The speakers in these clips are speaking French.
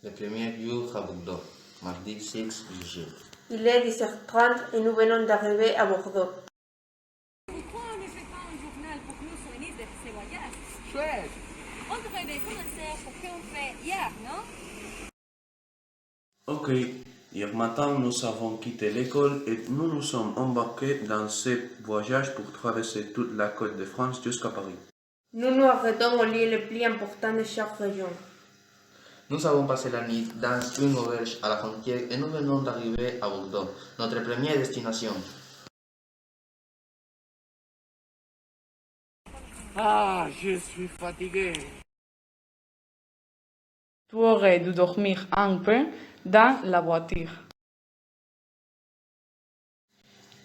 Le premier jour à Bordeaux, mardi 6 juillet. Il est 10h30 et nous venons d'arriver à Bordeaux. Pourquoi on ne fait pas un journal pour nous souvenirs de ces voyages? Chouette! On devrait commencer pour qu'on fait hier, non? Ok, hier matin nous avons quitté l'école et nous nous sommes embarqués dans ce voyage pour traverser toute la côte de France jusqu'à Paris. Nous nous arrêtons aux lieux les plus importants de chaque région. Nous avons passé la nuit dans une auberge à la frontière et nous venons d'arriver à Bordeaux, notre première destination. Ah, je suis fatigué. Tu aurais dû dormir un peu dans la voiture.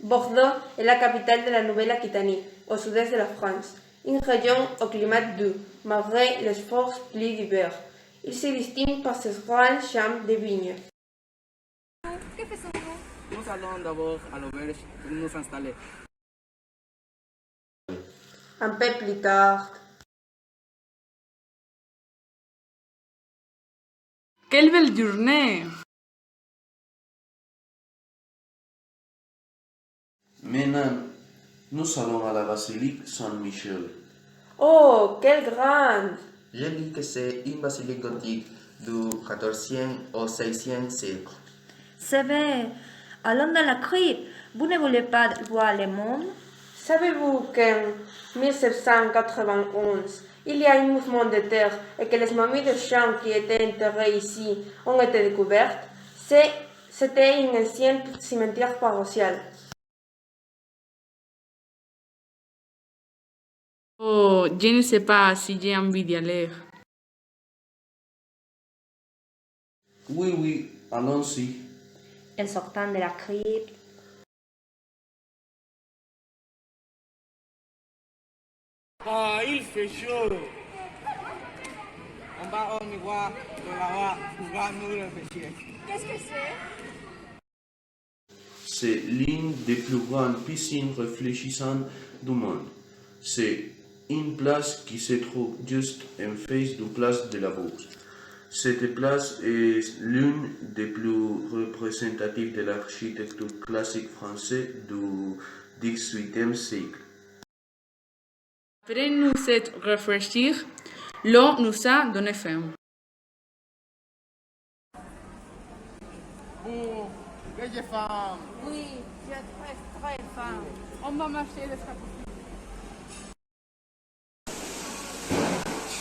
Bordeaux est la capitale de la Nouvelle-Aquitanie, au sud-est de la France, une région au climat doux, malgré les forts pluies d'hiver. Il se distingue par ses grands champs de vignes. Que faisons-nous? Nous allons d'abord à l'auberge pour nous installer. Un peu plus tard, Quelle belle journée! Maintenant, nous allons à la basilique Saint-Michel. oh, quelle grande! J'ai lu que c'est une basilique gothique du XIVe au XVIe siècle. C'est vrai. Allons dans la crypte. Vous ne voulez pas voir le monde? Savez-vous qu'en 1791, il y a un mouvement de terre et que les momies de champs qui étaient enterrées ici ont été découvertes? C'était un ancien cimetière paroissial. Oh, je ne sais pas si j'ai envie d'y aller. Oui, allons-y. En sortant de la crypte, Ah, il fait chaud. On va au miroir de là-bas pour voir nous réfléchir. Qu'est-ce que c'est? C'est l'une des plus grandes piscines réfléchissantes du monde. C'est une place qui se trouve juste en face de la place de la Bourse. Cette place est l'une des plus représentatives de l'architecture classique française du XVIIIe siècle. Après nous être réfléchir, l'eau nous a donné faim. Oh, que j'ai faim. Oui, j'ai très faim. On va marcher les cappuccins.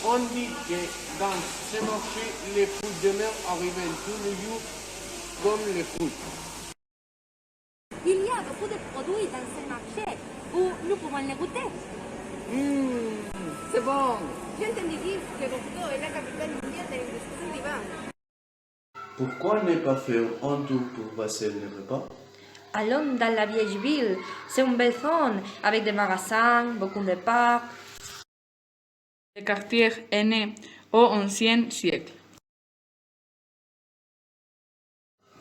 On dit que dans ce marché, les fruits de mer arrivent tous les jours comme les fruits. Il y a beaucoup de produits dans ce marché où nous pouvons les goûter. C'est bon. J'ai entendu dire que Bordeaux est la capitale mondiale de l'industrie du vin. Pourquoi ne pas faire un tour pour passer le repas? allons dans la vieille ville. C'est une belle zone avec des magasins, beaucoup de parcs. Le quartier est né au XIe siècle.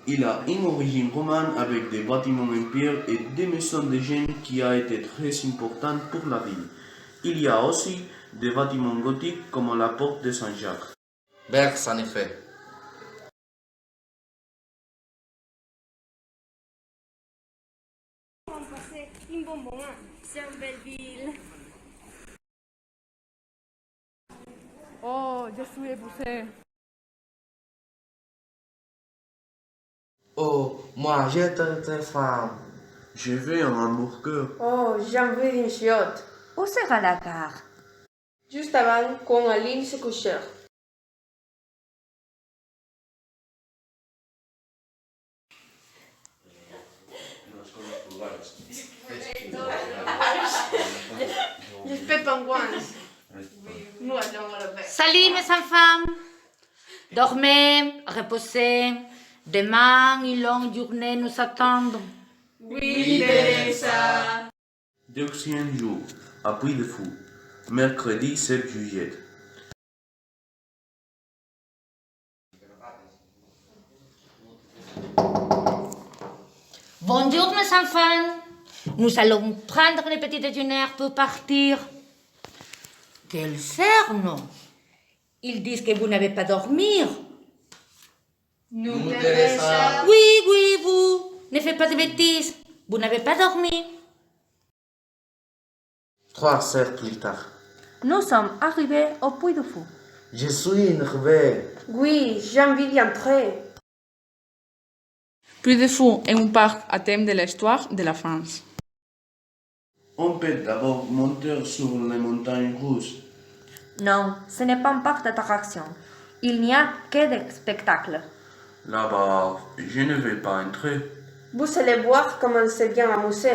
Il a une origine romane avec des bâtiments en pierre et des maisons de jeunes qui a été très importante pour la ville. Il y a aussi des bâtiments gothiques comme la porte de Saint-Jacques. Berks, en effet. On va passer un bon moment. C'est une belle ville. Oh, je suis épuisée. Oh, moi j'ai très faim. Je veux un hamburger. Oh, j'ai envie d'une chiotte. Où sera la gare? Juste avant qu'on Aline se couchèrent. J'espère pingouins. Nous allons à la baie. Salut mes enfants! Dormez, reposez. Demain, une longue journée nous attend. Oui, Teresa. Deuxième jour, à Puy de Fou, mercredi 7 juillet. Bonjour mes enfants! Nous allons prendre le petit déjeuner pour partir. Quel cerno! Ils disent que vous n'avez pas dormi. Nous, Teresa. Oui, oui, vous. Ne faites pas de bêtises. Vous n'avez pas dormi. 3 heures plus tard. Nous sommes arrivés au Puy du Fou. Je suis énervé. Oui, j'ai envie d'y entrer. Puy du Fou est un parc à thème de l'histoire de la France. On peut d'abord monter sur les montagnes russes. Non, ce n'est pas un parc d'attraction. Il n'y a que des spectacles. Là-bas, je ne vais pas entrer. Vous allez voir comment on s'est bien amusé.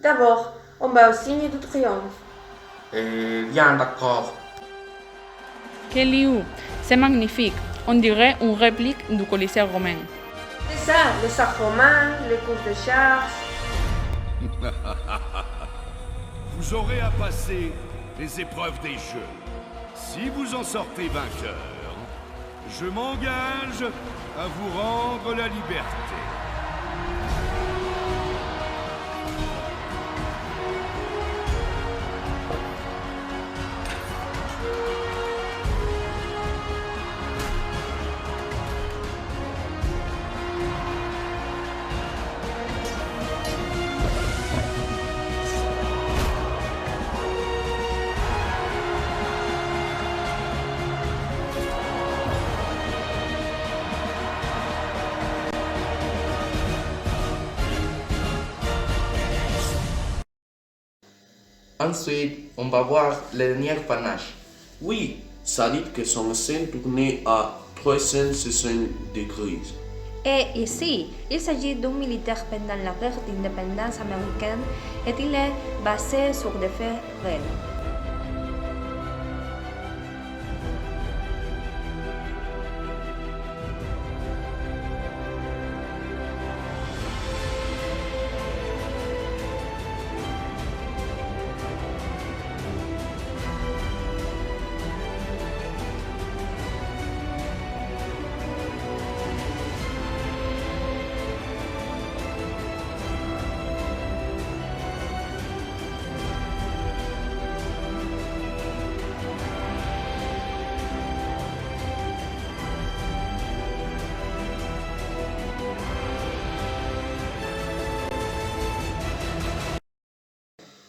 D'abord, on va au signe du triomphe. Bien d'accord. Quel lieu! C'est magnifique. On dirait une réplique du Colisée romain. C'est ça, les arts romains, les courses de chars. Vous aurez à passer les épreuves des jeux. Si vous en sortez vainqueur, je m'engage à vous rendre la liberté. Ensuite, on va voir le dernier panache. Oui, ça dit que son scène tournée à 360 degrés. Et ici, il s'agit d'un militaire pendant la guerre d'indépendance américaine et il est basé sur des faits réels.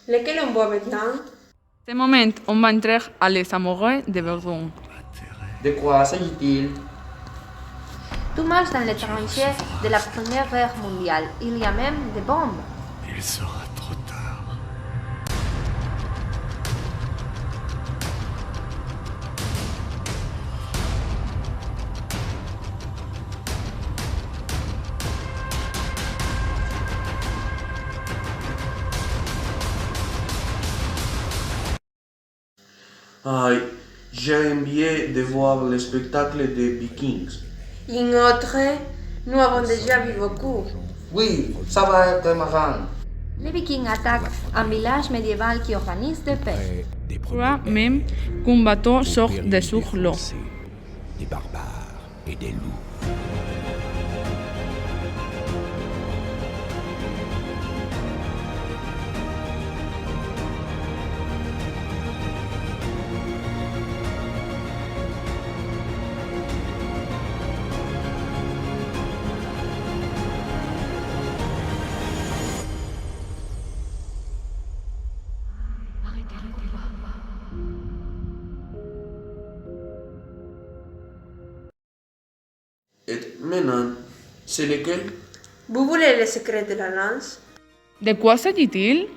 Lequel on voit maintenant? Ce moment, on va entrer à Les Amoureux de Verdun. De quoi s'agit-il? Tout marche dans les tranchées de la Première Guerre mondiale. Il y a même des bombes. Il sera trop tard. Aïe, j'aime bien de voir le spectacle des Vikings. Une autre, nous avons déjà vu beaucoup. Oui, ça va être marrant. Les Vikings attaquent un village médiéval qui organise des fêtes. Crois même qu'un bateau sort de sur l'eau. Des barbares et des loups. Et maintenant, c'est lequel? Vous voulez les secrets de la lance? De quoi s'agit-il?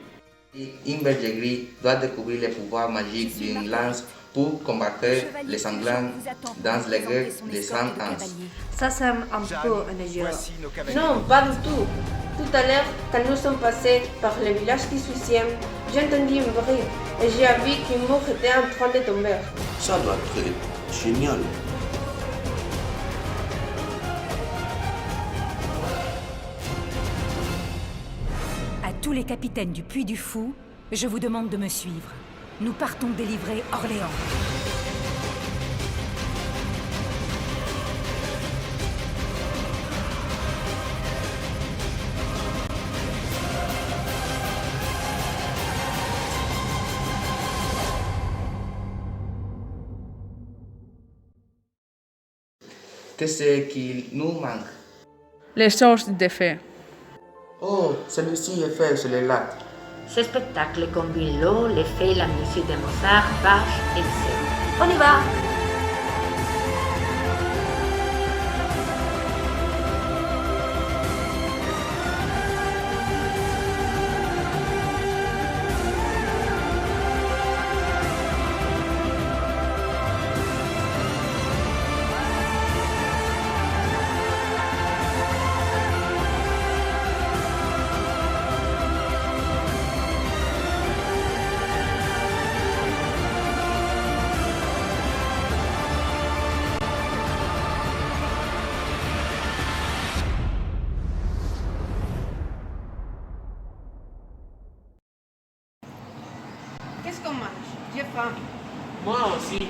Un berger gris doit découvrir les pouvoirs magiques d'une lance pour combattre les sanglants dans les guerres des 100 ans. Ça semble un peu un jeu. Non, pas du tout. Tout à l'heure, quand nous sommes passés par le village qui suicième, j'ai entendu un bruit et j'ai vu qu'un mur était en train de tomber. Ça doit être génial. À tous les capitaines du Puy du Fou, je vous demande de me suivre. Nous partons délivrer Orléans. Qu'est-ce qu'il nous manque? Les sources de feu. Oh, celui-ci est fait sur les lacs. Ce spectacle combine l'eau, les faits, la musique de Mozart, Bach et Bizet. On y va! Qu'est-ce qu'on mange? J'ai faim. Moi aussi.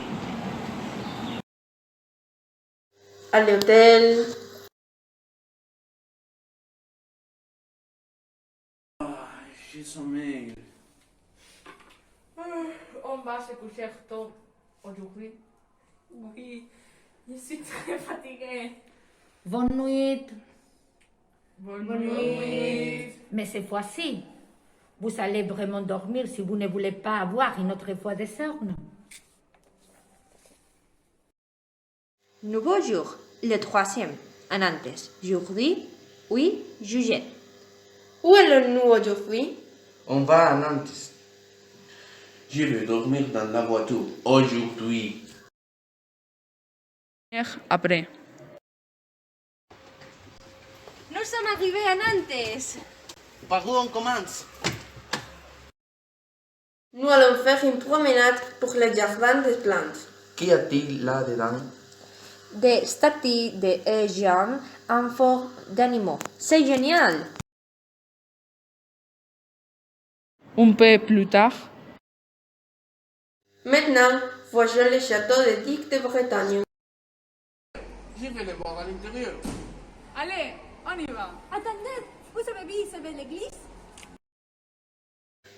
À l'hôtel. J'ai sommeil. On va se coucher tôt aujourd'hui. Oui, je suis très fatiguée. Bonne nuit. Bonne nuit. Mais cette fois-ci, vous allez vraiment dormir si vous ne voulez pas avoir une autre fois de cernes. Nouveau jour, le troisième, à Nantes. Aujourd'hui, oui, juillet. Où allons-nous aujourd'hui? On va à Nantes. Je vais dormir dans la voiture aujourd'hui. Après. Nous sommes arrivés à Nantes. Par où on commence? Nous allons faire une promenade pour le jardin des plantes. Qu'y a-t-il là-dedans? Des statues de géants en forme d'animaux. C'est génial. Un peu plus tard. Maintenant, voyons le château de Dick de Bretagne. Je vais les voir à l'intérieur. Allez, on y va. Attendez, vous avez vu, c'est l'église?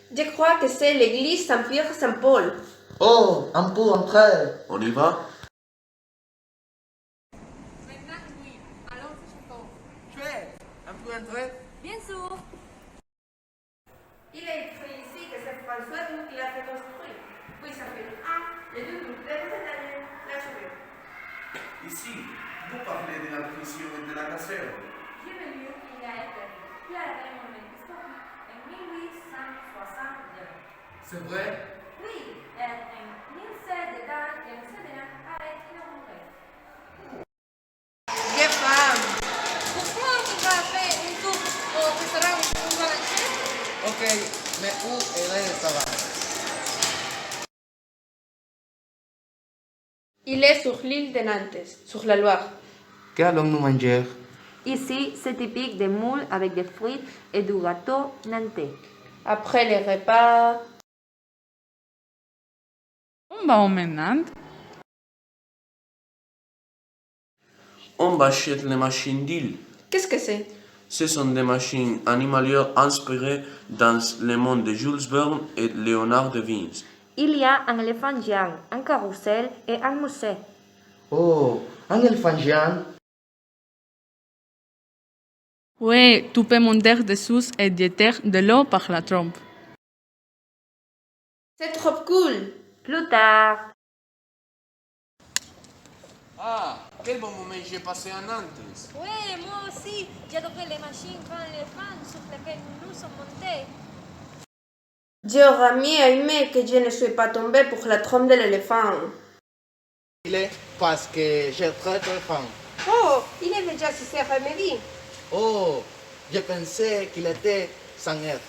Je crois que c'est l'église Saint-Pierre Saint-Paul. Oh, on peut entrer. On y va? Maintenant, oui. Allons au château. Chouette, on peut entrer? Bien sûr. Il est écrit ici que c'est François qui l'a fait construire. Puis ça fait le 1, le 2 de Bretagne, la cheveux. Ici, vous parlez de la prison et de la caserne. J'ai vu qu'il a été déclaré monument historique en 1862. C'est vrai? Oui, et en 1700, le musée de Nantes a été inauguré. J'ai faim. Pourquoi on va faire une tour au restaurant où on va manger? Ok, mais où est le restaurant? Il est sur l'île de Nantes, sur la Loire. Qu'allons-nous manger? Ici, c'est typique des moules avec des fruits et du gâteau nantais. Après les repas, On va maintenant. On achète les machines d'île. qu'est-ce que c'est? Ce sont des machines animalières inspirées dans le monde de Jules Verne et Léonard de Vinci. Il y a un éléphant géant, un carrousel et un musée. Oh, un éléphant géant. Oui, tu peux monter dessous et jeter de l'eau par la trompe. C'est trop cool. Plus tard. Ah, quel bon moment j'ai passé à Nantes. Oui, moi aussi. J'adorais les machines grand éléphants sur lesquelles nous sommes montés. J'aurais mieux aimé que je ne sois pas tombé pour la trompe de l'éléphant. Il est parce que j'ai très faim. Oh, il est déjà 6h30. Oh, je pensais qu'il était 100 heures.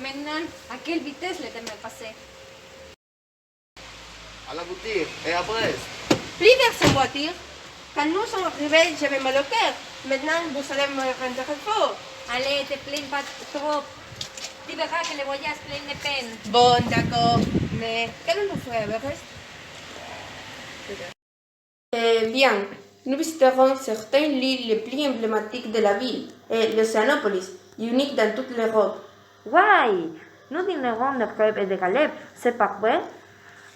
Maintenant, à quelle vitesse le temps est passé? À la boutique et à Brest. Plus vers en voiture. Quand nous sommes arrivés, j'avais mal au cœur. Maintenant, vous allez me rendre fort. Allez, te plains pas trop. Tu verras que le voyage plein de peine. Bon, d'accord. Mais qu'allons-nous faire à Brest? Bien, nous visiterons certains lieux les plus emblématiques de la ville et l'Océanopolis, unique dans toute l'Europe. Ouais, nous dînerons de crêpes et de galettes, c'est parfait.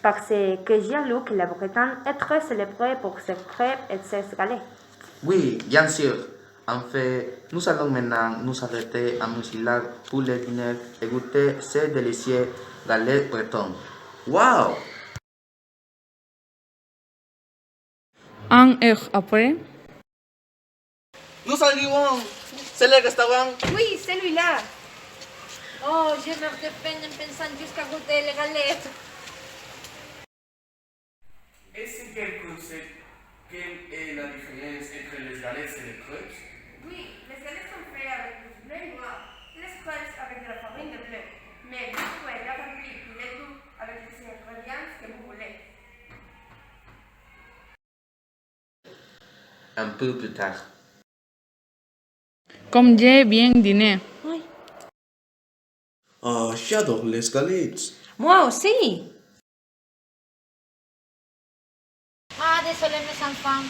parce que j'ai lu que la Bretagne est très célébrée pour ses crêpes et ses galets. Oui, bien sûr. En fait, nous allons maintenant nous arrêter à Musilac pour le dîner et goûter ces délicieux galets bretons. Wow! Un heure après, Nous arrivons! C'est le restaurant! Oui, celui-là. Oh, je meurs de peine en pensant jusqu'à goûter les galettes. Est-ce que quelqu'un sait quelle est la différence entre les galettes et les crêpes? Oui, les galettes sont faites avec du blé noir, les crêpes avec de la farine de blé. Mais vous pouvez la remplir le tout avec les ingrédients que vous voulez. Un peu plus tard. comme j'ai bien dîné. Ah, j'adore les galettes. Moi aussi. Ah, désolé mes enfants,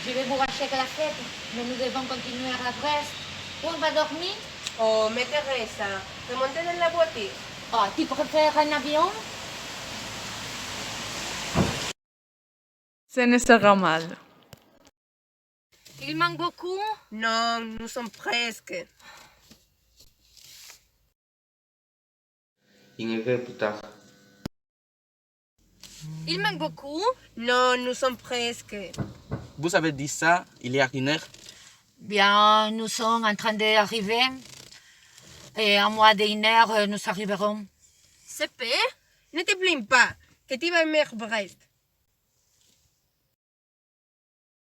je vais vous racheter la fête, mais nous devons continuer à Brest. Où on va dormir? Oh, mais Teresa, remontez dans la voiture. Oh, tu préfères un avion? Ce ne sera mal. Il manque beaucoup? Non, nous sommes presque. Une heure plus tard. Il manque beaucoup? Non, nous sommes presque. Vous avez dit ça il y a une heure? Bien, nous sommes en train d'arriver. Et à moins d'une heure, nous arriverons. C'est fait? Ne te plains pas, que tu vas aimer Brest.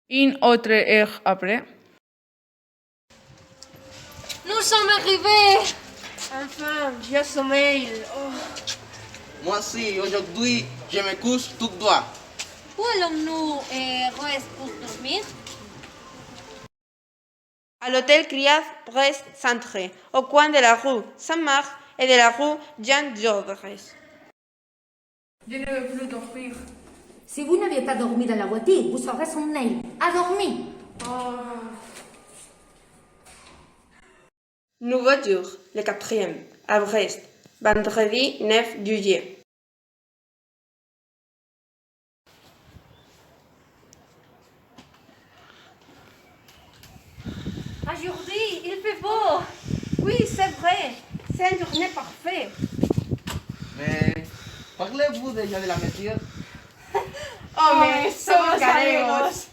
Une autre heure après, Nous sommes arrivés! Enfin, j'ai sommeil. Oh. Moi aussi, aujourd'hui, je me couche tout droit. Où allons-nous rester pour dormir? À l'hôtel Criaz Brest Centre, au coin de la rue Saint-Marc et de la rue Jean Jaurès. je ne veux plus dormir. Si vous n'aviez pas dormi dans la voiture, vous aurez sommeil. À dormir! Nouveau jour, le 4e, à Brest, vendredi 9 juillet. Aujourd'hui, il fait beau! Oui, c'est vrai, c'est une journée parfaite. Mais parlez-vous déjà de la métier? Oh, mais somos amigos.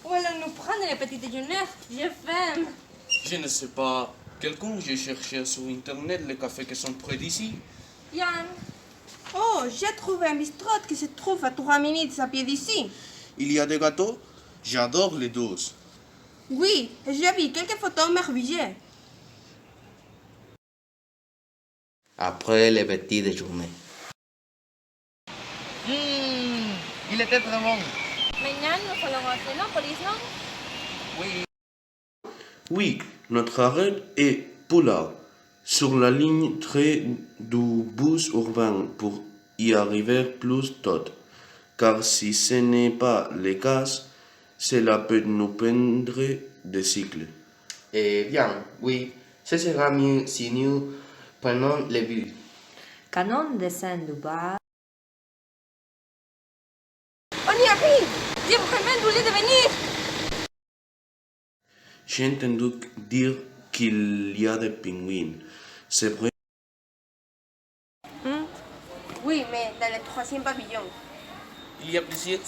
Où allons-nous prendre le petit déjeuner? J'ai faim! Je ne sais pas. Quelqu'un, j'ai cherché sur internet les cafés qui sont près d'ici. Yann! Oh, j'ai trouvé un bistrot qui se trouve à 3 minutes à pied d'ici. Il y a des gâteaux? J'adore les doses. Oui, et j'ai vu quelques photos merveilleuses. Après le petit déjeuner. Il était très bon. Maintenant, nous allons à Sénopolis, non? Oui. Oui, notre arrêt est Poulard, sur la ligne 3 du bus urbain pour y arriver plus tôt. Car si ce n'est pas le cas, cela peut nous prendre des cycles. Eh bien, oui, ce sera mieux si nous prenons le bus. Quand on descend du bar, On y arrive. J'ai vraiment voulu de venir! J'ai entendu dire qu'il y a des pingouins. C'est vrai? Oui, mais dans le 3e pavillon. Il y a plusieurs.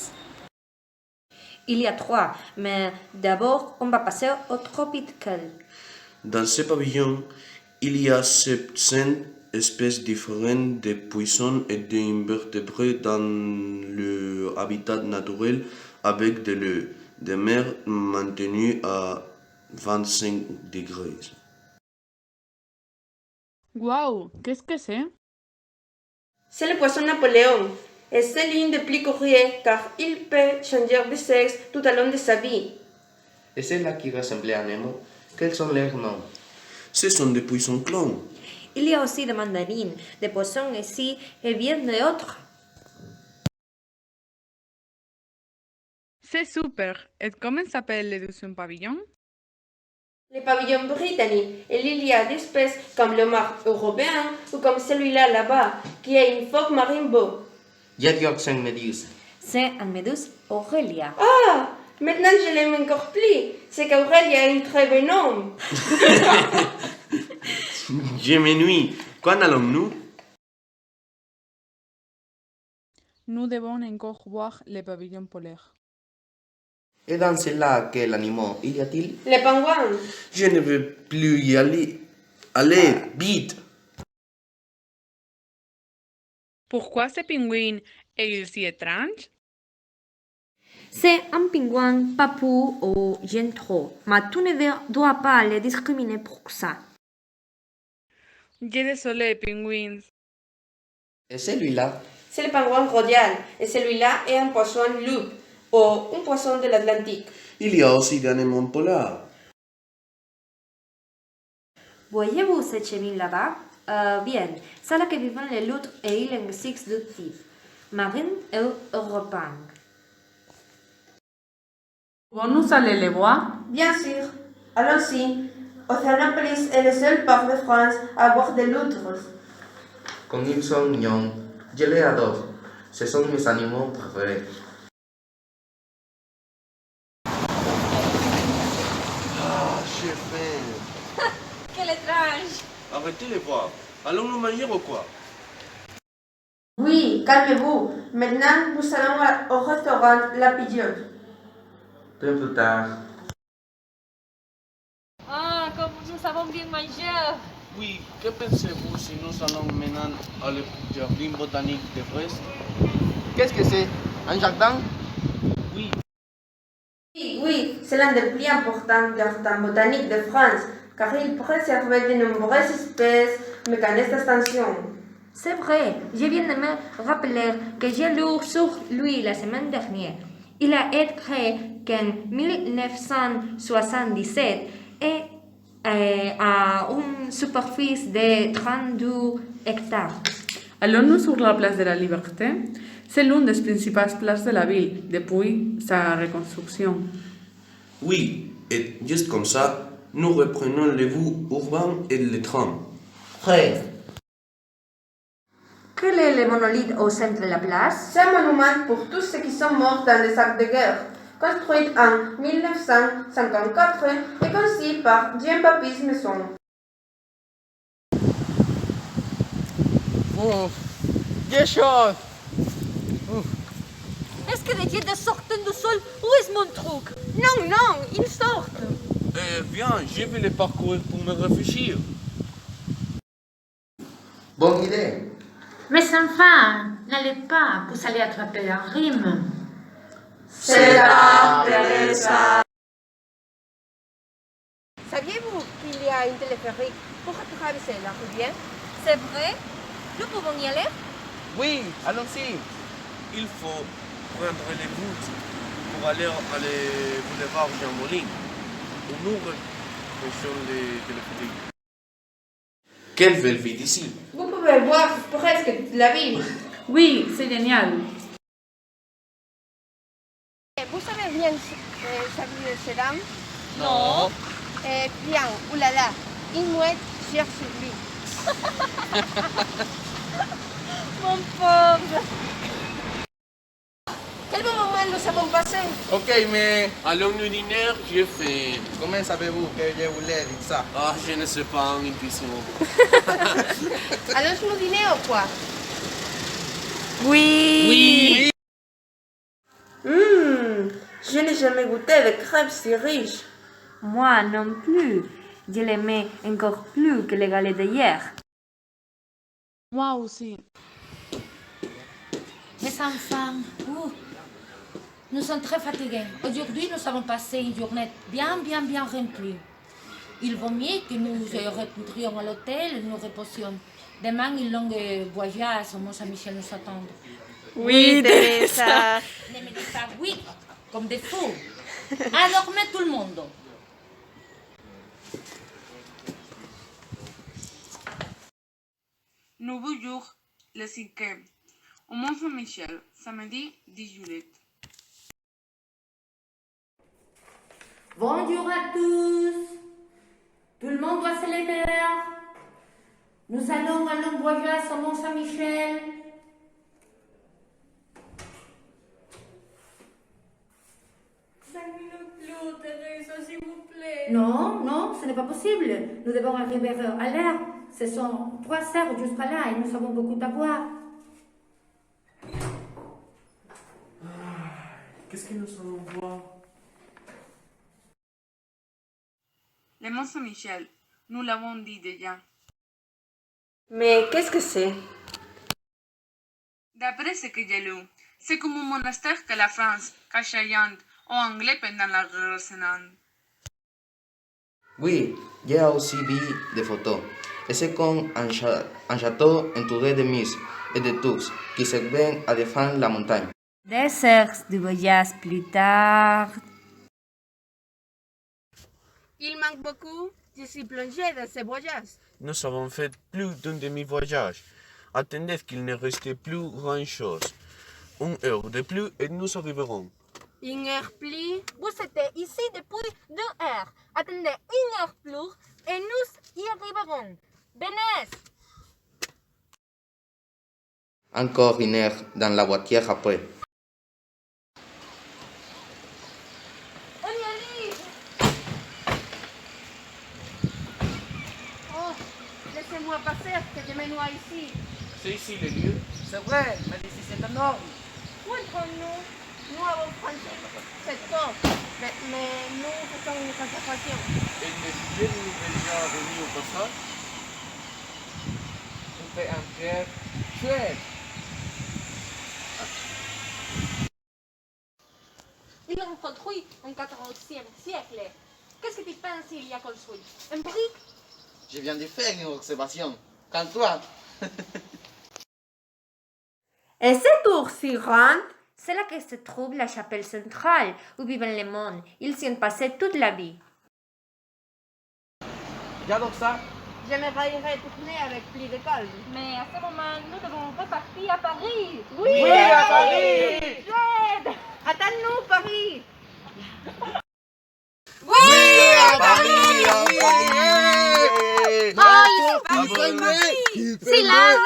il y a 3, mais d'abord, on va passer au tropical. Dans ce pavillon, il y a 700 espèces différentes de poissons et d'invertébrés dans leur habitat naturel avec de l'eau de mer maintenue à 25 degrés. Waouh, qu'est-ce que c'est? C'est le poisson Napoléon. Et c'est l'une des plus curieuses car il peut changer de sexe tout au long de sa vie. Et celle-là qui ressemblait à Nemo, quels sont leurs noms? Ce sont des poissons clones. Il y a aussi des mandarines, des poissons ici et bien d'autres. C'est super. Et comment s'appelle le deuxième pavillon? Les pavillons britanniques, et il y a des espèces comme le mar européen ou comme celui-là là-bas, qui a une phoque marine beau. Jadjorksen méduse. C'est un méduse Aurélia. Ah, maintenant je l'aime encore plus. C'est qu'Aurélia a un très beau nom. Je m'ennuie. Quand allons-nous? Nous devons encore voir les pavillons polaires. Et dans cela, quel animal y a-t-il? Les pingouins. Je ne veux plus y aller. Allez, vite. Pourquoi ce pingouin est-il si étrange? C'est un pingouin papou ou gentro, mais tu ne dois pas les discriminer pour ça. Je désolé, pingouins. Et celui-là? C'est le pingouin rodial. Et celui-là est un poisson loup, ou un poisson de l'Atlantique. Il y a aussi des animaux polars. Voyez-vous cette chenille là-bas? Bien, c'est là que vivent les loutres et il existe deux types, marine et européen. Pouvons-nous aller les voir? Bien sûr. Allons-y. Océanopolis est le seul parc de France à avoir des loutres. Comme ils sont mignons, je les adore. Ce sont mes animaux préférés. Ah, j'ai faim. Quel étrange! Arrêtez les voir. Allons-nous manger ou quoi? Oui, calmez-vous. Maintenant, nous allons au restaurant La Pigeonne. Peu plus tard. Ah, comme nous avons bien mangé! Oui, que pensez-vous si nous allons maintenant à le jardin botanique de Brest? Qu'est-ce que c'est? Un jardin? Oui. Oui, c'est l'un des plus importants jardins botaniques de France, car il préserve de nombreuses espèces mécanismes d'extinction. C'est vrai, je viens de me rappeler que j'ai lu sur lui la semaine dernière. Il a été créé qu'en 1977 et à une superficie de 32 hectares. Allons-nous sur la place de la Liberté? C'est l'une des principales places de la ville depuis sa reconstruction. Oui, et juste comme ça, nous reprenons les voies urbaines et les trams. Prêt. Quel est le monolithe au centre de la place? C'est un monument pour tous ceux qui sont morts dans les actes de guerre, construit en 1954 et conçu par Jean-Baptiste Masson. Des choses. Est-ce que les jets sortent du sol? Où est mon truc? Non, non, ils sortent. Viens, je vais les parcourir pour me réfléchir. Bonne idée. Mais enfin, n'allez pas, vous allez attraper un rime. C'est la Teresa. Saviez-vous qu'il y a un téléphérique pour traverser la rivière? C'est vrai? Nous pouvons y aller? Oui, allons-y. Il faut prendre les routes pour aller à les boulevards Jean Moulin. Où nous repêchons les téléphériques. Quelle belle ville ici! Vous pouvez voir presque toute la ville. Oui, c'est génial. Vous savez bien saluer ces dames? Non! Bien, oulala, une mouette cherche sur lui. Mon pauvre! Quel bon moment nous avons passé. Ok, mais Allons-nous dîner? J'ai faim. comment savez-vous que je voulais dire ça? Ah, je ne sais pas, une intuition. Allons-nous dîner ou quoi? Oui. Je n'ai jamais goûté de crêpes si riches. Moi non plus. Je l'aimais encore plus que les galettes d'hier. Moi aussi. Mes enfants, nous sommes très fatigués. Aujourd'hui, nous avons passé une journée bien remplie. Il vaut mieux que nous rentrions à l'hôtel et nous reposions. Demain, une longue voyage au Mont-Saint-Michel nous attend. Oui, Teresa. Ne me dites pas oui, comme des fous. Alors, mets tout le monde. Nouveau jour, le 5e. Au Mont-Saint-Michel, samedi 10 juillet. Bonjour à tous. Tout le monde doit se lever. Nous allons à long voyage au Mont-Saint-Michel. 5 minutes plus, Thérèse, s'il vous plaît. Non, non, ce n'est pas possible. Nous devons arriver à l'heure. Ce sont 3 heures jusqu'à là et nous avons beaucoup à voir. Qu'est-ce que nous allons voir? Le Mont Saint-Michel, nous l'avons dit déjà. Mais qu'est-ce que c'est? D'après ce que j'ai lu, c'est comme un monastère que la France, cachayante aux Anglais pendant la guerre régionale. Oui, j'ai aussi vu des photos. Et c'est comme un château entouré de murs et de tours qui servent à défendre la montagne. Des heures de voyage plus tard. Il manque beaucoup. Je suis plongée dans ce voyage. Nous avons fait plus d'un demi-voyage. Attendez qu'il ne restait plus grand-chose. 1 heure de plus et nous arriverons. 1 heure plus. Vous étiez ici depuis 2 heures. Attendez 1 heure plus et nous y arriverons. Venez! Encore 1 heure dans la voiture après. On y arrive! Oh, laissez-moi passer, que je me noie ici. C'est ici le lieu? C'est vrai, mais ici c'est énorme. Où entrons-nous? Nous avons franchi cette porte, mais nous faisons une conservation. Et le sujet nous est déjà venu au passage? C'est un pierre chouette. Ils l'ont construit au XIVe siècle. Qu'est-ce que tu penses qu'il y a construit? Un brique? Je viens de faire une observation. Calme-toi. Et cette tour si grande? C'est là que se trouve la chapelle centrale où vivent les mondes. Ils y ont passé toute la vie. J'adore ça. J'aimerais y retourner avec plus de calme. Mais à ce moment, nous devons repartir à Paris. Oui, à Paris. Chouette! Attends-nous, Paris. Oui, à Paris, à Paris. Silence,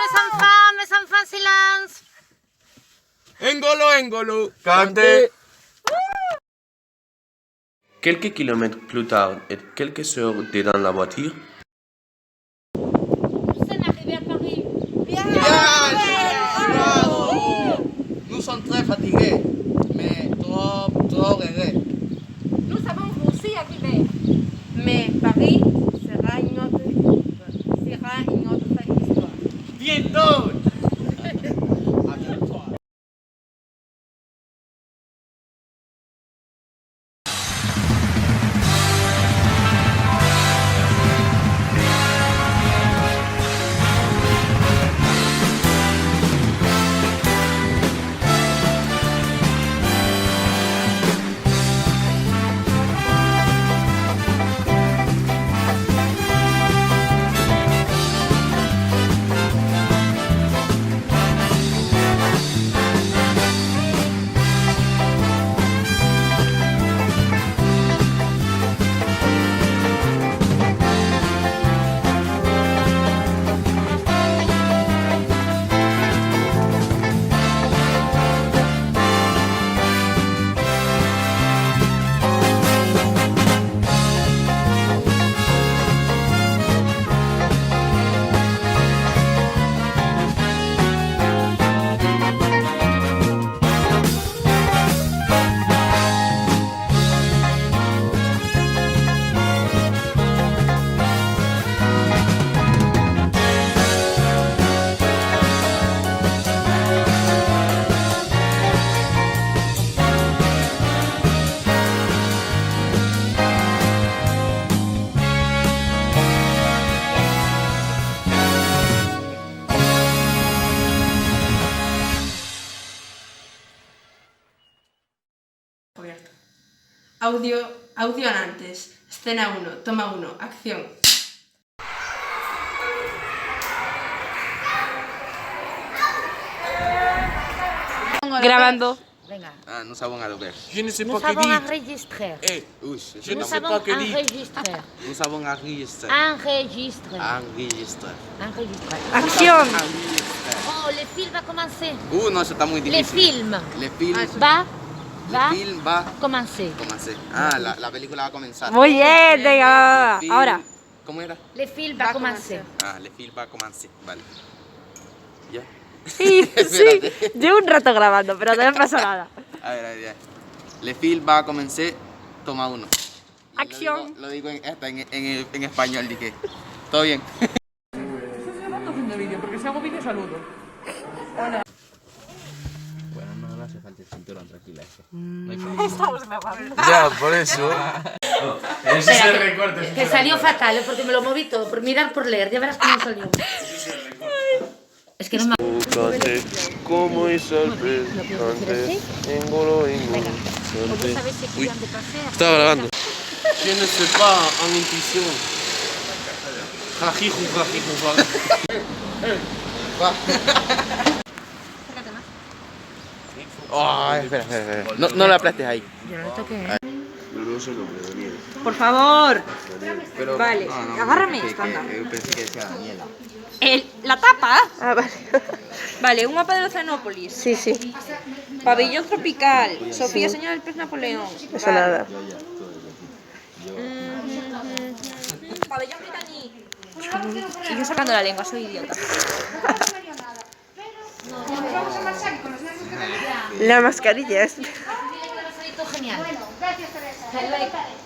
mes enfants, silence! Engolo, cantez! Quelques kilomètres plus tard et quelques heures dedans la voiture, Nous sommes arrivés à Paris. Bravo. Nous sommes très fatigués, mais trop heureux. Nous avons aussi arrivé. Mais Paris sera une autre histoire. Bientôt. Audio antes. Escena 1, toma 1, acción. Grabando. Venga. Ah, nous savons à l'ouvert. Je ne sais Nous pas que savons dire. enregistrer. Eh, oui, Je ne Nous sais savons pas que dire. enregistrer. nous savons enregistrer. Enregistrer. Enregistrer. Enregistrer. Action. Enregistrer. Oh, le film va commencer. Non, ça está muy Le difícil. film Le film, va le film va commencer. commencer. Ah, la película va a comenzar. Muy bien, venga. Le film- Ahora. ¿Cómo era? Le film va commencer. Ah, le film va a comenzar. Vale. ¿Ya? Sí, sí. Espérate. Llevo un rato grabando, pero no me pasa nada. A ver, ya. Le film va a comenzar. Toma uno. Y Acción. Lo digo hasta en español, dije. ¿Todo bien? haciendo vídeo, porque si hago vídeo saludo. Bueno, no le hace falta el cinturón, tranquila. Estamos grabando. Ya, por eso. Espera, que salió fatal, porque me lo moví todo, por mirar, por leer. Ya verás cómo salió. Es que no me... Búscate como Isabel antes, engolo, Venga. engolo. ¿Vos sabés si querían de paseo? Estaba grabando. Je ne sais pas en intuition. Jajiju, jajiju, Acércate más. Oh, espera. No la aplastes ahí. Yo no le toqué. No sé nombre, Daniel. Por favor. Pero, Vale, agárrame esta, anda. Pensé que decía Daniela. La tapa. Ah, vale. Vale, un mapa de Oceanópolis. Sí, sí. Pabellón tropical. Sofía, señora del pez Napoleón. Eso nada. Pabellón britaní. Y yo sacando la lengua, soy idiota. La mascarilla es... Genial. Bueno, gracias, Teresa.